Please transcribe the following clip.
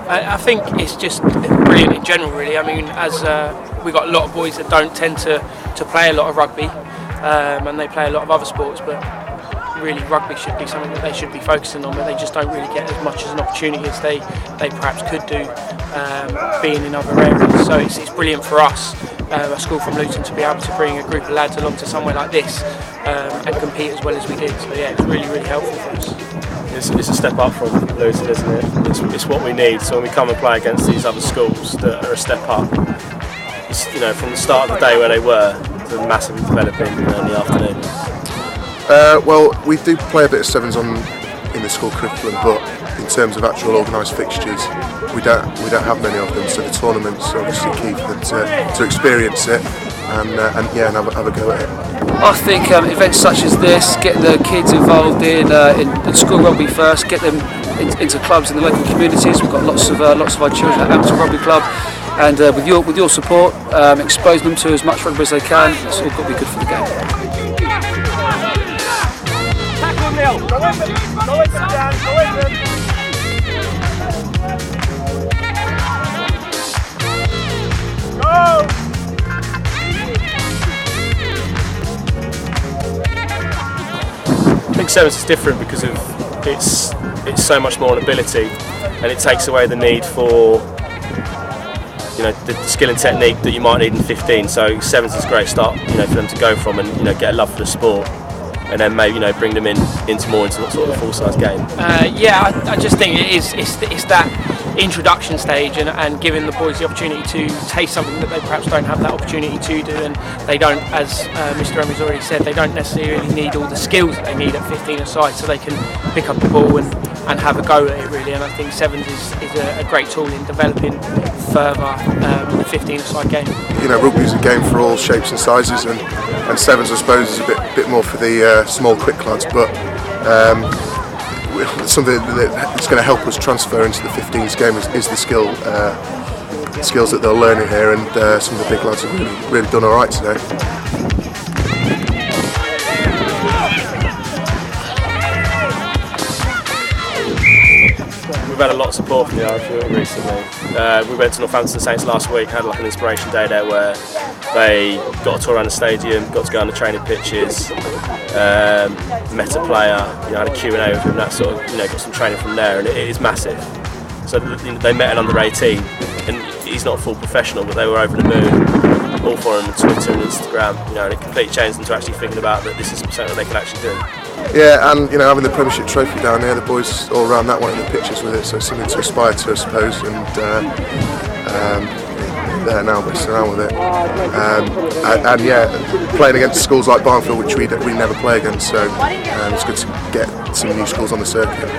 I think it's just brilliant in general, really. I mean, as we've got a lot of boys that don't tend to play a lot of rugby, and they play a lot of other sports, but really rugby should be something that they should be focusing on, but they just don't really get as much as an opportunity as they perhaps could do being in other areas. So it's brilliant for us, a school from Luton, to be able to bring a group of lads along to somewhere like this and compete as well as we did. So yeah, it's really, really helpful for us. It's a step up from Luton, isn't it? It's what we need. So when we come and play against these other schools that are a step up, it's, from the start of the day where they were, to massively developing in the afternoon. Well, we do play a bit of sevens in the school curriculum, but in terms of actual organised fixtures, we don't have many of them. So the tournament's obviously key for them to experience it and have a go at it. I think events such as this, getting the kids involved in school rugby first, get them into clubs in the local communities. We've got lots of our children at Hampton Rugby Club, and with your support, exposing them to as much rugby as they can. It's all got to be good for the game. I think sevens is different because of it's so much more on ability, and it takes away the need for the skill and technique that you might need in 15. So sevens is a great start for them to go from and get a love for the sport, and then maybe bring them into sort of a full-size game. I just think it's that introduction stage and giving the boys the opportunity to taste something that they perhaps don't have that opportunity to do, and they don't, as Mr. Emery's already said, they don't necessarily need all the skills that they need at 15 aside, so they can pick up the ball and have a go at it, really. And I think sevens is a great tool in developing further 15 aside game. Rugby is a game for all shapes and sizes, and sevens I suppose is a bit more for the small quick lads, but something that's going to help us transfer into the 15s game is the skills that they're learning here, and some of the big lads have really done all right today. We've had a lot of support from the RFU recently. We went to Northampton Saints last week, had an inspiration day there where they got a tour around the stadium, got to go on the training pitches, met a player, had a Q&A with him, that sort of, got some training from there, and it is massive. So they met an under 18, and he's not a full professional, but they were over the moon, all following on Twitter and Instagram, and it completely changed them to actually thinking about that this is something that they can actually do. Yeah, and having the Premiership trophy down here, the boys all around that wanting the pictures with it, so something to aspire to, I suppose, and there now messing around with it. And playing against schools like Barnfield, which we never play against, so it's good to get some new schools on the circuit.